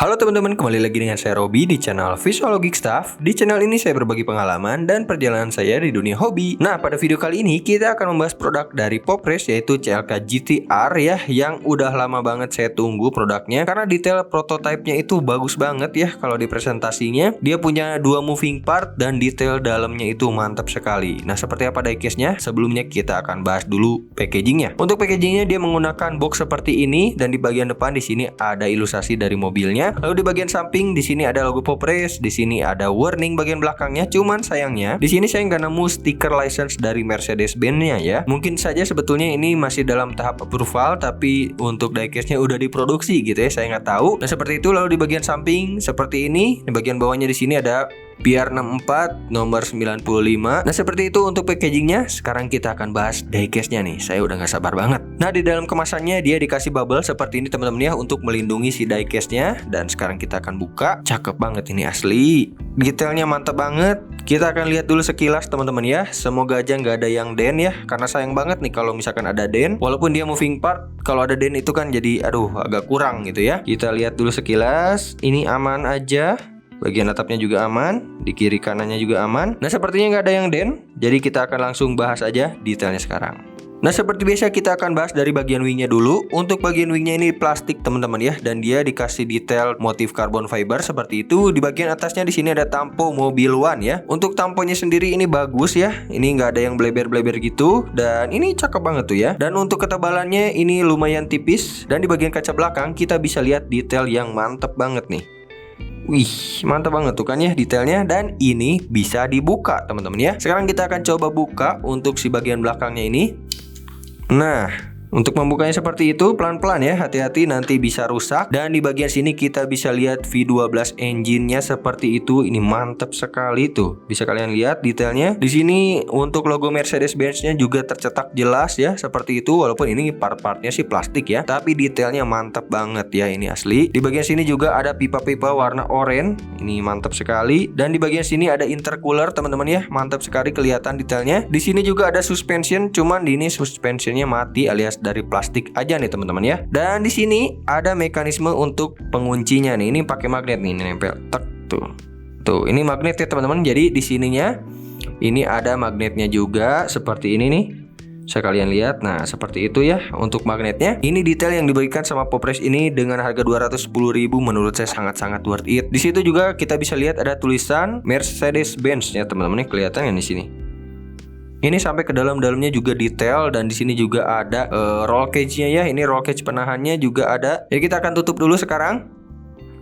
Halo teman-teman, kembali lagi dengan saya Robi di channel Visual Geek Stuff. Di channel ini saya berbagi pengalaman dan perjalanan saya di dunia hobi. Nah, pada video kali ini kita akan membahas produk dari Popress, yaitu CLK GT-R ya, yang udah lama banget saya tunggu produknya karena detail prototipenya itu bagus banget ya. Kalau di presentasinya dia punya dua moving part dan detail dalamnya itu mantap sekali. Nah, seperti apa diecast-nya? Sebelumnya kita akan bahas dulu packagingnya. Untuk packagingnya dia menggunakan box seperti ini dan di bagian depan di sini ada ilustrasi dari mobilnya. Lalu di bagian samping di sini ada logo Popress, di sini ada warning bagian belakangnya. Cuman sayangnya di sini saya nggak nemu stiker license dari Mercedes-Benz-nya ya. Mungkin saja sebetulnya ini masih dalam tahap approval, tapi untuk diecast-nya udah diproduksi gitu ya. Saya nggak tahu. Nah seperti itu. Lalu di bagian samping seperti ini. Di bagian bawahnya di sini ada PR64 nomor 95. Nah seperti itu untuk packagingnya. Sekarang kita akan bahas diecast-nya nih. Saya udah nggak sabar banget. Nah di dalam kemasannya dia dikasih bubble seperti ini teman-teman ya, untuk melindungi si diecast-nya. Dan sekarang kita akan buka. Cakep banget ini asli. Detailnya mantap banget. Kita akan lihat dulu sekilas teman-teman ya. Semoga aja nggak ada yang den ya, karena sayang banget nih kalau misalkan ada den. Walaupun dia moving part, kalau ada den itu kan jadi agak kurang gitu ya. Kita lihat dulu sekilas. Ini aman aja. Bagian atapnya juga aman, di kiri kanannya juga aman. Nah sepertinya nggak ada yang den, jadi kita akan langsung bahas aja detailnya sekarang. Nah seperti biasa kita akan bahas dari bagian wingnya dulu. Untuk bagian wingnya ini plastik teman-teman ya, dan dia dikasih detail motif carbon fiber seperti itu. Di bagian atasnya di sini ada tampo mobil One ya. Untuk tamponya sendiri ini bagus ya, ini nggak ada yang bleber-bleber gitu, dan ini cakep banget tuh ya. Dan untuk ketebalannya ini lumayan tipis, dan di bagian kaca belakang kita bisa lihat detail yang mantep banget nih. Wih, mantap banget tuh kan ya detailnya. Dan ini bisa dibuka teman-teman ya. Sekarang kita akan coba buka untuk si bagian belakangnya ini. Nah, untuk membukanya seperti itu, pelan-pelan ya, hati-hati nanti bisa rusak. Dan di bagian sini kita bisa lihat V12 engine-nya seperti itu. Ini mantap sekali tuh. Bisa kalian lihat detailnya. Di sini untuk logo Mercedes-Benz-nya juga tercetak jelas ya, seperti itu. Walaupun ini part-partnya sih plastik ya, tapi detailnya mantap banget ya, ini asli. Di bagian sini juga ada pipa-pipa warna oranye. Ini mantap sekali. Dan di bagian sini ada intercooler teman-teman ya. Mantap sekali kelihatan detailnya. Di sini juga ada suspension, cuman ini suspensionnya mati alias dari plastik aja nih teman-teman ya. Dan di sini ada mekanisme untuk penguncinya nih. Ini pakai magnet nih, ini nempel. Tek tuh. Tuh, ini magnet ya teman-teman. Jadi di sininya ini ada magnetnya juga seperti ini nih. Bisa kalian lihat. Nah, seperti itu ya untuk magnetnya. Ini detail yang diberikan sama Popress ini dengan harga 210.000 menurut saya sangat-sangat worth it. Di situ juga kita bisa lihat ada tulisan Mercedes-Benz ya teman-teman, ini kelihatan ya di sini. Ini sampai ke dalam-dalamnya juga detail, dan di sini juga ada roll cage-nya ya. Ini roll cage penahannya juga ada. Jadi kita akan tutup dulu sekarang.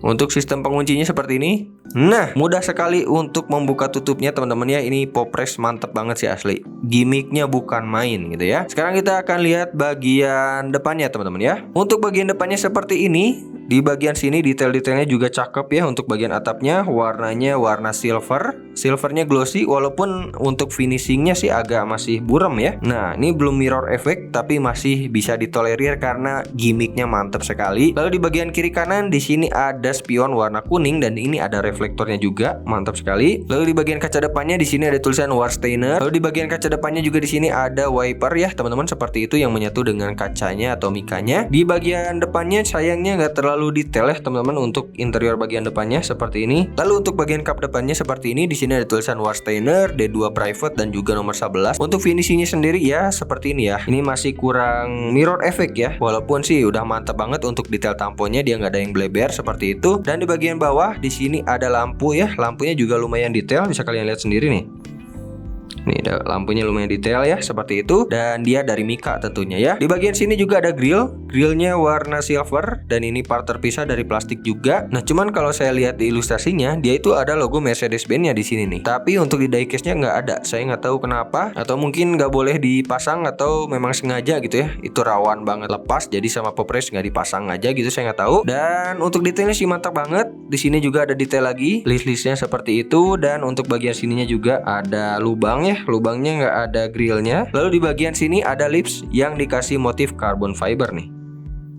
Untuk sistem penguncinya seperti ini. Nah, mudah sekali untuk membuka tutupnya teman-teman ya. Ini Popress mantep banget sih asli. Gimmicknya bukan main gitu ya. Sekarang kita akan lihat bagian depannya teman-teman ya. Untuk bagian depannya seperti ini. Di bagian sini detail-detailnya juga cakep ya. Untuk bagian atapnya warnanya warna silver. Silvernya glossy, walaupun untuk finishingnya sih agak masih buram ya. Nah, ini belum mirror effect, tapi masih bisa ditolerir karena gimmicknya mantap sekali. Lalu di bagian kiri kanan di sini ada spion warna kuning, dan ini ada reflektornya juga, mantap sekali. Lalu di bagian kaca depannya di sini ada tulisan Warsteiner. Lalu di bagian kaca depannya juga di sini ada wiper ya teman-teman, seperti itu yang menyatu dengan kacanya atau mikanya. Di bagian depannya sayangnya nggak terlalu detail ya teman-teman untuk interior bagian depannya seperti ini. Lalu untuk bagian kap depannya seperti ini. Di sini ada tulisan Warsteiner, D2 Private, dan juga nomor 11. Untuk finishingnya sendiri ya seperti ini ya. Ini masih kurang mirror effect ya. Walaupun sih udah mantap banget untuk detail tamponnya, dia nggak ada yang bleber seperti itu. Dan di bagian bawah di sini ada lampu ya. Lampunya juga lumayan detail, bisa kalian lihat sendiri nih. Nih lampunya lumayan detail ya seperti itu, dan dia dari Mika tentunya ya. Di bagian sini juga ada grillnya warna silver, dan ini part terpisah dari plastik juga. Nah cuman kalau saya lihat di ilustrasinya dia itu ada logo Mercedes-Benz-nya di sini nih. Tapi untuk di diecast-nya nggak ada. Saya nggak tahu kenapa, atau mungkin nggak boleh dipasang, atau memang sengaja gitu ya. Itu rawan banget lepas, jadi sama Popress nggak dipasang aja gitu, saya nggak tahu. Dan untuk detailnya sih mantap banget. Di sini juga ada detail lagi, list-listnya seperti itu. Dan untuk bagian sininya juga ada lubang ya. Lubangnya nggak ada grillnya. Lalu di bagian sini ada lips yang dikasih motif carbon fiber nih.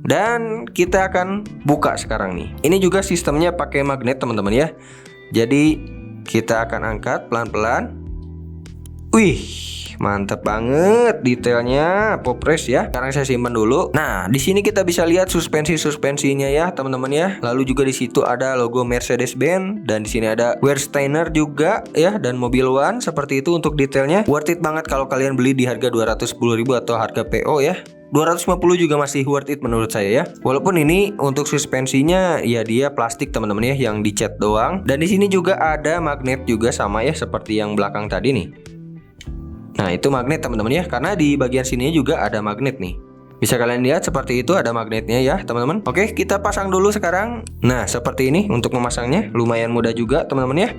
Dan kita akan buka sekarang nih. Ini juga sistemnya pakai magnet teman-teman ya. Jadi kita akan angkat pelan-pelan. Wih, mantap banget detailnya Popres ya. Sekarang saya simpan dulu. Nah, di sini kita bisa lihat suspensinya ya, teman-teman ya. Lalu juga di situ ada logo Mercedes-Benz dan di sini ada Wehrsteiner juga ya, dan Mobil One seperti itu untuk detailnya. Worth it banget kalau kalian beli di harga 210.000 atau harga PO ya. 250 juga masih worth it menurut saya ya. Walaupun ini untuk suspensinya ya dia plastik teman-teman ya, yang dicat doang. Dan di sini juga ada magnet juga sama ya seperti yang belakang tadi nih. Nah, itu magnet teman-teman ya, karena di bagian sini juga ada magnet nih. Bisa kalian lihat seperti itu, ada magnetnya ya teman-teman. Oke, kita pasang dulu sekarang. Nah, seperti ini untuk memasangnya, lumayan mudah juga teman-teman ya.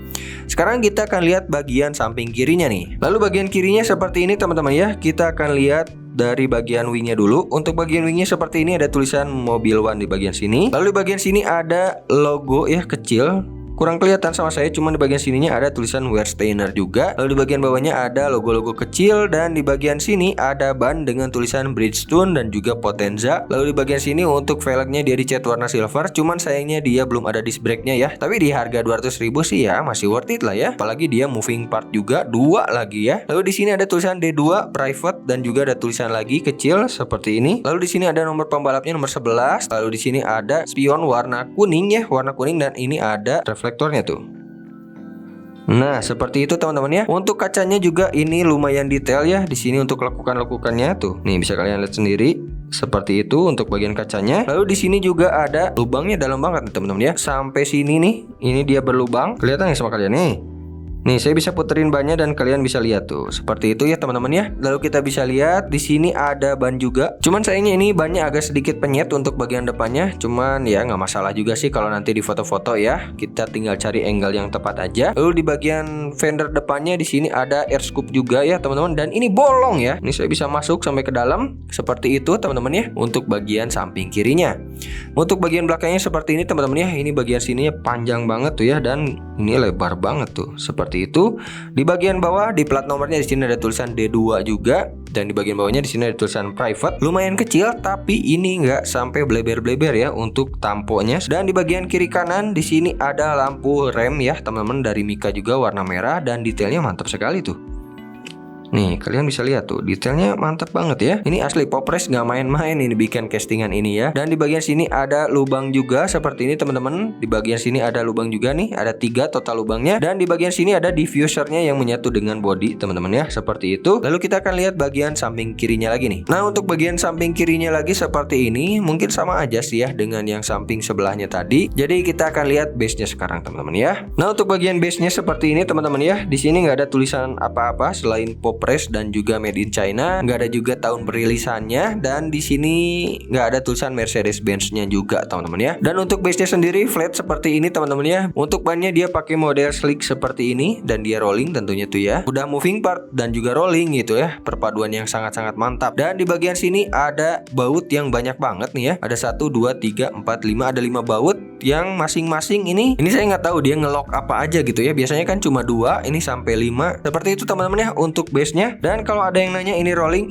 Sekarang kita akan lihat bagian samping kirinya nih. Lalu bagian kirinya seperti ini teman-teman ya. Kita akan lihat dari bagian wingnya dulu. Untuk bagian wingnya seperti ini, ada tulisan Mobil One di bagian sini. Lalu di bagian sini ada logo ya kecil. Kurang kelihatan sama saya, cuma di bagian sininya ada tulisan Wehrsteiner juga. Lalu di bagian bawahnya ada logo-logo kecil, dan di bagian sini ada ban dengan tulisan Bridgestone dan juga Potenza. Lalu di bagian sini untuk velgnya dia dicat warna silver, cuman sayangnya dia belum ada disc brake-nya ya. Tapi di harga 200.000 sih ya masih worth it lah ya. Apalagi dia moving part juga, 2 lagi ya. Lalu di sini ada tulisan D2 private dan juga ada tulisan lagi kecil seperti ini. Lalu di sini ada nomor pembalapnya nomor 11. Lalu di sini ada spion warna kuning ya, warna kuning, dan ini ada reflektornya tuh. Nah, seperti itu teman-teman ya. Untuk kacanya juga ini lumayan detail ya. Di sini untuk lekukan-lekukannya tuh. Nih bisa kalian lihat sendiri. Seperti itu untuk bagian kacanya. Lalu di sini juga ada lubangnya dalam banget teman-teman ya. Sampai sini nih. Ini dia berlubang. Kelihatan ya sama kalian nih? Nih, saya bisa puterin bannya dan kalian bisa lihat tuh. Seperti itu ya teman-teman ya. Lalu kita bisa lihat di sini ada ban juga. Cuman sayangnya ini bannya agak sedikit penyet untuk bagian depannya. Cuman ya nggak masalah juga sih kalau nanti di foto-foto ya. Kita tinggal cari angle yang tepat aja. Lalu di bagian fender depannya di sini ada air scoop juga ya teman-teman. Dan ini bolong ya. Ini saya bisa masuk sampai ke dalam. Seperti itu teman-teman ya. Untuk bagian samping kirinya. Untuk bagian belakangnya seperti ini teman-teman ya. Ini bagian sininya panjang banget tuh ya, dan ini lebar banget tuh. Seperti itu. Di bagian bawah di plat nomornya di sini ada tulisan D2 juga, dan di bagian bawahnya di sini ada tulisan private. Lumayan kecil tapi ini nggak sampai bleber-bleber ya untuk tamponya. Dan di bagian kiri kanan di sini ada lampu rem ya teman-teman dari Mika juga warna merah, dan detailnya mantap sekali tuh. Nih kalian bisa lihat tuh detailnya mantap banget ya. Ini asli Popres nggak main-main ini bikin castingan ini ya. Dan di bagian sini ada lubang juga seperti ini teman-teman. Di bagian sini ada lubang juga nih. Ada 3 total lubangnya. Dan di bagian sini ada diffusernya yang menyatu dengan body teman-teman ya. Seperti itu. Lalu kita akan lihat bagian samping kirinya lagi nih. Nah untuk bagian samping kirinya lagi seperti ini. Mungkin sama aja sih ya dengan yang samping sebelahnya tadi. Jadi kita akan lihat base-nya sekarang teman-teman ya. Nah untuk bagian base-nya seperti ini teman-teman ya. Di sini nggak ada tulisan apa-apa selain Popres dan juga made in China, nggak ada juga tahun perilisannya, dan di sini nggak ada tulisan Mercedes-Benz-nya juga teman-teman ya. Dan untuk base-nya sendiri flat seperti ini teman-teman ya. Untuk bannya dia pakai model slick seperti ini, dan dia rolling tentunya tuh ya. Udah moving part dan juga rolling gitu ya. Perpaduan yang sangat-sangat mantap. Dan di bagian sini ada baut yang banyak banget nih ya. Ada 1, 2, 3, 4, 5, ada 5 baut yang masing-masing ini saya nggak tahu dia ngelock apa aja gitu ya. Biasanya kan cuma 2, ini sampai 5. Seperti itu teman-teman ya untuk base-nya. Dan kalau ada yang nanya ini rolling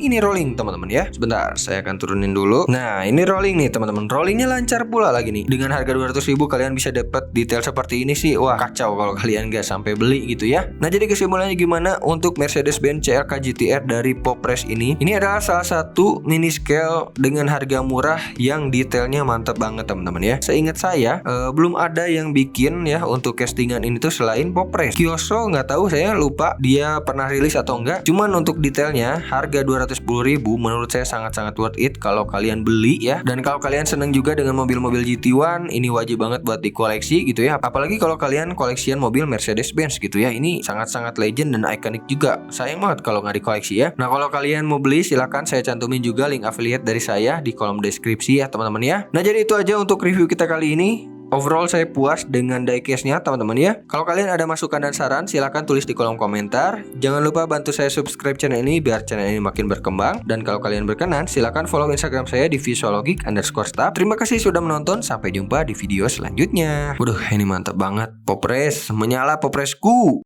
teman-teman ya. Sebentar, saya akan turunin dulu. Nah, ini rolling nih teman-teman. Rollingnya lancar pula lagi nih. Dengan harga 200.000 kalian bisa dapat detail seperti ini sih. Wah, kacau kalau kalian nggak sampai beli gitu ya. Nah, jadi kesimpulannya gimana untuk Mercedes-Benz CLK GTR dari Popres ini? Ini adalah salah satu mini scale dengan harga murah yang detailnya mantap banget teman-teman ya. Seingat saya belum ada yang bikin ya untuk castingan ini tuh selain Popres. Kyosho nggak tahu, saya lupa dia pernah rilis atau enggak. Cuman untuk detailnya harga 210.000 menurut saya sangat-sangat worth it kalau kalian beli ya. Dan kalau kalian seneng juga dengan mobil-mobil GT1, ini wajib banget buat dikoleksi gitu ya. Apalagi kalau kalian koleksian mobil Mercedes-Benz gitu ya. Ini sangat-sangat legend dan ikonik juga. Sayang banget kalau nggak dikoleksi ya. Nah kalau kalian mau beli silahkan saya cantumin juga link affiliate dari saya di kolom deskripsi ya teman-teman ya. Nah jadi itu aja untuk review kita kali ini. Overall saya puas dengan diecast-nya teman-teman ya. Kalau kalian ada masukan dan saran silahkan tulis di kolom komentar. Jangan lupa bantu saya subscribe channel ini biar channel ini makin berkembang. Dan kalau kalian berkenan silahkan follow Instagram saya di visualogik_staff. Terima kasih sudah menonton. Sampai jumpa di video selanjutnya. Waduh ini mantap banget. Popres menyala Popresku.